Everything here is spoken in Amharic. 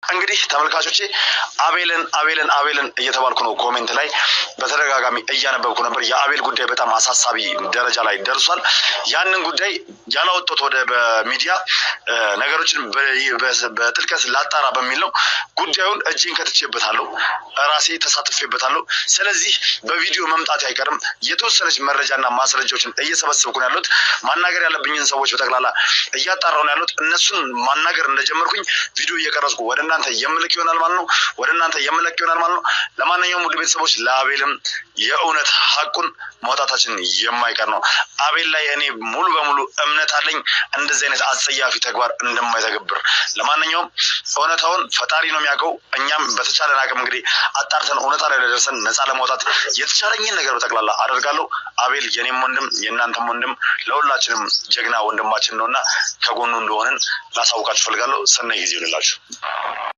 እንግዲህ ተመልካቾቼ አቤልን እየተባልኩ ነው ኮሜንት ላይ በተደጋጋሚ እያነበብኩ ነበር። የአቤል ጉዳይ በጣም አሳሳቢ ደረጃ ላይ ደርሷል። ያንን ጉዳይ ያላወጣሁት ወደ በሚዲያ ነገሮችን በጥልቀት ላጣራ በሚል ነው። ጉዳዩን እጄን ከትቼበታለሁ፣ ራሴ ተሳትፌበታለሁ። ስለዚህ በቪዲዮ መምጣት አይቀርም። የተወሰነች መረጃና ማስረጃዎችን እየሰበሰብኩ ነው ያለሁት። ማናገር ያለብኝን ሰዎች በጠቅላላ እያጣራሁ ነው ያለሁት። እነሱን ማናገር እንደጀመርኩኝ ቪዲዮ እየቀረጽኩ ወደ እናንተ የምልክ ይሆናል ማለት ነው። ለማንኛውም ውድ ቤተሰቦች ለአቤልም የእውነት ሐቁን ማውጣታችን የማይቀር ነው። አቤል ላይ እኔ ሙሉ በሙሉ እምነት አለኝ፣ እንደዚህ አይነት አጸያፊ ተግባር እንደማይተገብር። ለማንኛውም እውነታውን ፈጣሪ ነው የሚያውቀው። እኛም በተቻለን አቅም እንግዲህ አጣርተን እውነታ ላይ ደርሰን ነፃ ለማውጣት የተቻለኝን ነገር በጠቅላላ አደርጋለሁ። አቤል የኔም ወንድም የእናንተም ወንድም ለሁላችንም ጀግና ወንድማችን ነውና ከጎኑ እንደሆንን ላሳውቃችሁ ፈልጋለሁ። ሰናይ ጊዜ ይሁንላችሁ።